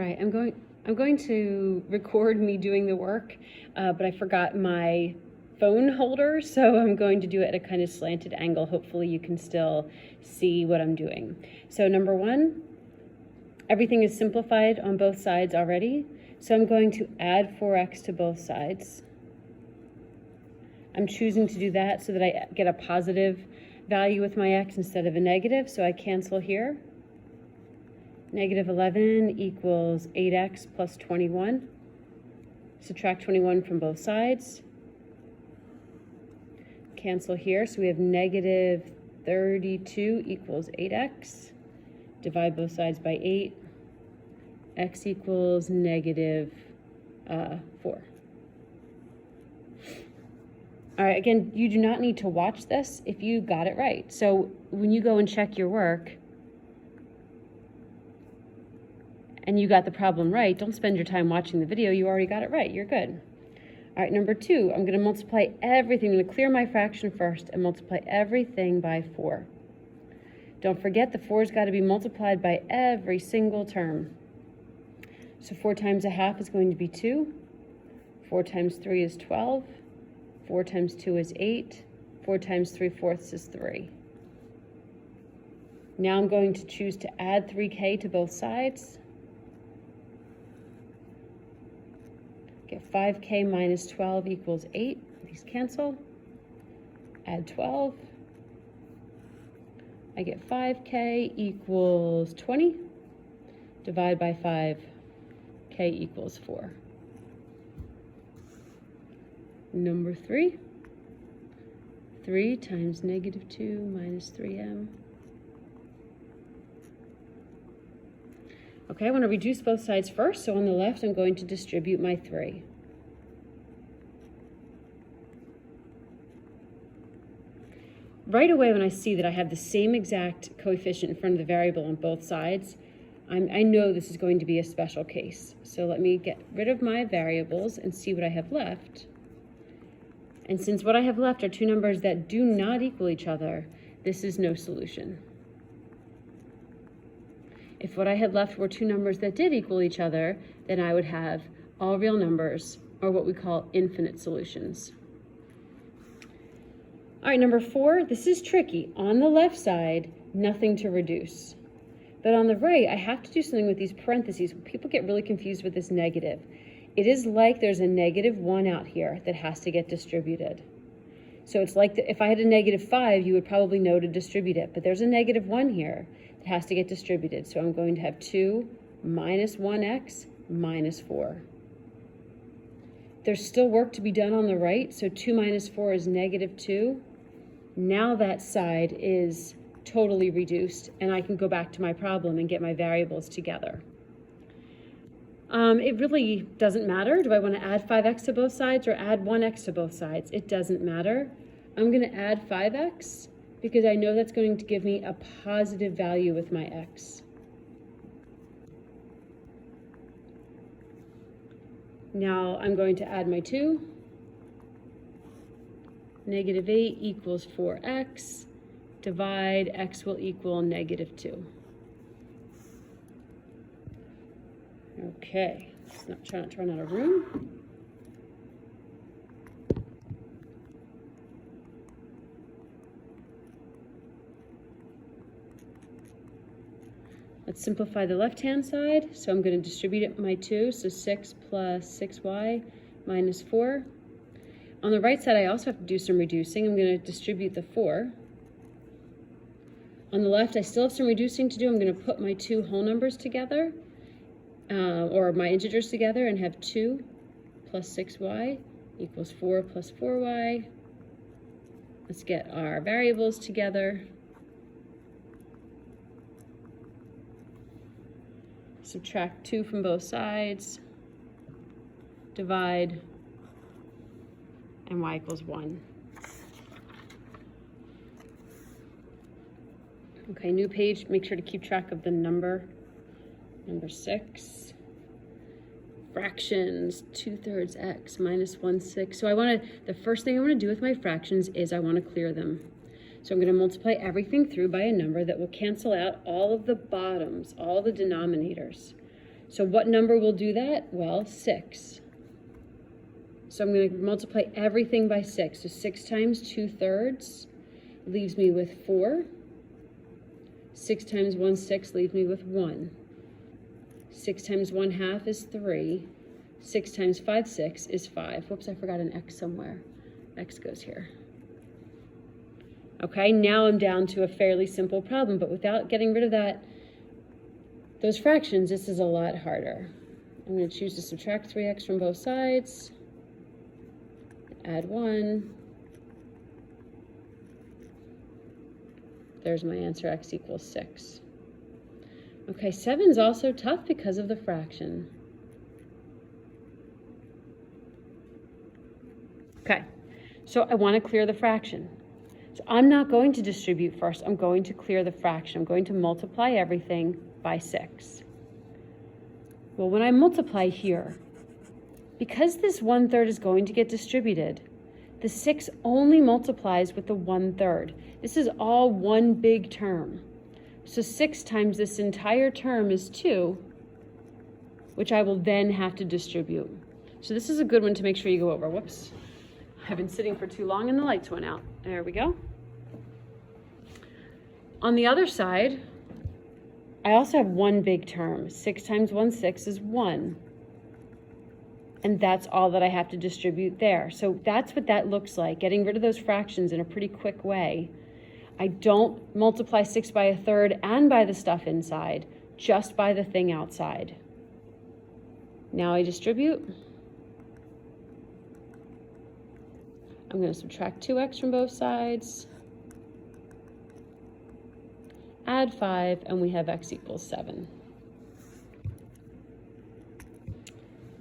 right, I'm going to record me doing the work, but I forgot my phone holder, so I'm going to do it at a kind of slanted angle. Hopefully you can still see what I'm doing. So number one, everything is simplified on both sides already. So I'm going to add 4x to both sides. I'm choosing to do that so that I get a positive value with my x instead of a negative, so I cancel here. Negative 11 equals 8x plus 21. Subtract 21 from both sides. Cancel here, so we have negative 32 equals 8x. Divide both sides by 8. X equals negative 4. All right, again, you do not need to watch this if you got it right. So when you go and check your work and you got the problem right, don't spend your time watching the video. You already got it right. You're good. All right, number two, I'm going to multiply everything. I'm going to clear my fraction first and multiply everything by 4. Don't forget the 4's got to be multiplied by every single term. So 4 times a half is going to be 2. 4 times 3 is 12. 4 times 2 is 8. 4 times 3/4 is 3. Now I'm going to choose to add 3k to both sides. Get 5k minus 12 equals 8. These cancel. Add 12. I get 5k equals 20. Divide by 5. K equals 4. Number 3. 3 times negative 2 minus 3m. Okay, I want to reduce both sides first, so on the left I'm going to distribute my 3. Right away when I see that I have the same exact coefficient in front of the variable on both sides, I know this is going to be a special case. So let me get rid of my variables and see what I have left. And since what I have left are two numbers that do not equal each other, this is no solution. If what I had left were two numbers that did equal each other, then I would have all real numbers, or what we call infinite solutions. All right, number 4, this is tricky. On the left side, nothing to reduce. But on the right, I have to do something with these parentheses. People get really confused with this negative. It is like there's a negative 1 out here that has to get distributed. So it's like if I had a negative 5, you would probably know to distribute it. But there's a negative 1 here that has to get distributed. So I'm going to have 2 minus 1x minus 4. There's still work to be done on the right. So 2 minus 4 is negative 2. Now that side is totally reduced, and I can go back to my problem and get my variables together. It really doesn't matter. Do I want to add 5x to both sides or add 1x to both sides? It doesn't matter. I'm going to add 5x because I know that's going to give me a positive value with my x. Now I'm going to add my 2. Negative 8 equals 4x. Divide, x will equal negative 2. Okay, let's not try not to run out of room. Let's simplify the left-hand side. So I'm going to distribute it my 2, so 6 plus 6y minus 4. On the right side, I also have to do some reducing. I'm going to distribute the 4. On the left, I still have some reducing to do. I'm going to put my 2 whole numbers together, or my integers together, and have 2 plus 6y equals 4 plus 4y. Let's get our variables together. Subtract 2 from both sides. Divide, and y equals 1. Okay, new page, make sure to keep track of the number. Number 6. Fractions, 2/3 x minus 1/6. So the first thing I want to do with my fractions is I want to clear them. So I'm going to multiply everything through by a number that will cancel out all of the bottoms, all the denominators. So what number will do that? Well, 6. So I'm going to multiply everything by 6. So 6 times 2/3 leaves me with 4. 6 times 1/6 leaves me with 1. 6 times 1/2 is 3. 6 times 5/6 is 5. Whoops, I forgot an x somewhere. X goes here. Okay, now I'm down to a fairly simple problem, but without getting rid of those fractions, this is a lot harder. I'm going to choose to subtract 3x from both sides, add 1. There's my answer, x equals 6. Okay, 7 is also tough because of the fraction. Okay, so I want to clear the fraction. So I'm not going to distribute first. I'm going to clear the fraction. I'm going to multiply everything by 6. Well, when I multiply here, because this 1/3 is going to get distributed, the 6 only multiplies with the 1/3. This is all one big term. So 6 times this entire term is 2, which I will then have to distribute. So this is a good one to make sure you go over. Whoops. I've been sitting for too long and the lights went out. There we go. On the other side, I also have one big term. 6 times 1/6 is 1. And that's all that I have to distribute there. So that's what that looks like, getting rid of those fractions in a pretty quick way. I don't multiply 6 by 1/3 and by the stuff inside, just by the thing outside. Now I distribute. I'm going to subtract 2x from both sides, add 5, and we have x equals 7.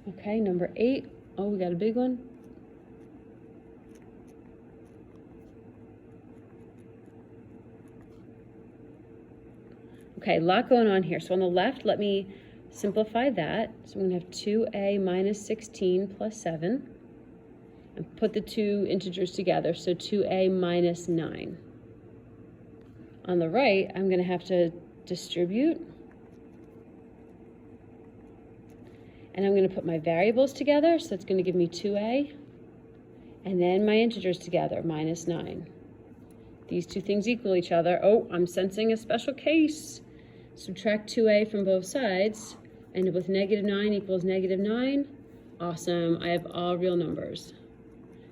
Okay, number 8. Oh, we got a big one. Okay, a lot going on here. So on the left, let me simplify that. So I'm going to have 2a minus 16 plus 7. And put the two integers together, so 2a minus 9. On the right, I'm going to have to distribute. And I'm going to put my variables together, so that's going to give me 2a. And then my integers together, minus 9. These two things equal each other. Oh, I'm sensing a special case. Subtract 2a from both sides. End up with -9 equals -9. Awesome, I have all real numbers,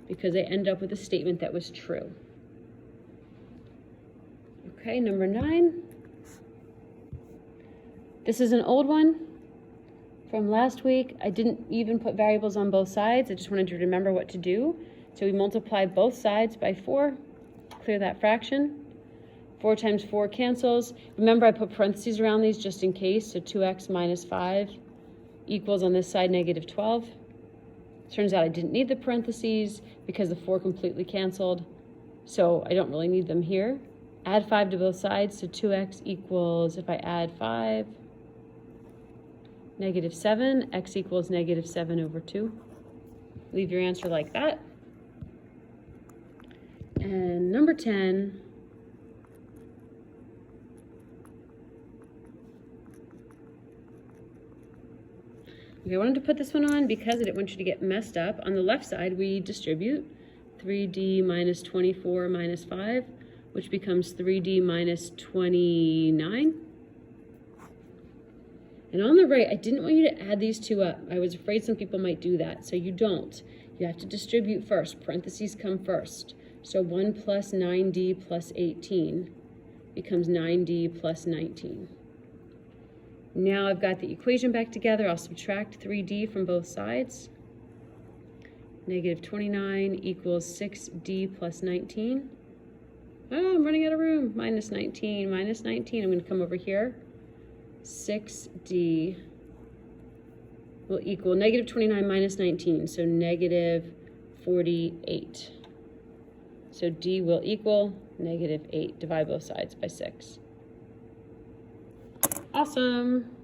because I end up with a statement that was true. Okay, number 9. This is an old one from last week. I didn't even put variables on both sides. I just wanted you to remember what to do. So we multiply both sides by 4, clear that fraction. 4 times 4 cancels. Remember, I put parentheses around these just in case. So 2x minus 5 equals on this side -12. Turns out I didn't need the parentheses because the 4 completely canceled, so I don't really need them here. Add 5 to both sides, so 2x equals, if I add 5, -7, x equals -7 over 2. Leave your answer like that. And number 10, okay, I wanted to put this one on because I didn't want you to get messed up. On the left side, we distribute 3d minus 24 minus 5, which becomes 3d minus 29. And on the right, I didn't want you to add these two up. I was afraid some people might do that, so you don't. You have to distribute first. Parentheses come first. So 1 plus 9d plus 18 becomes 9d plus 19. Now I've got the equation back together. I'll subtract 3d from both sides. -29 equals 6d plus 19. Oh, I'm running out of room. Minus 19, minus 19. I'm going to come over here. 6d will equal -29 minus 19, so -48. So d will equal -8. Divide both sides by 6. Awesome.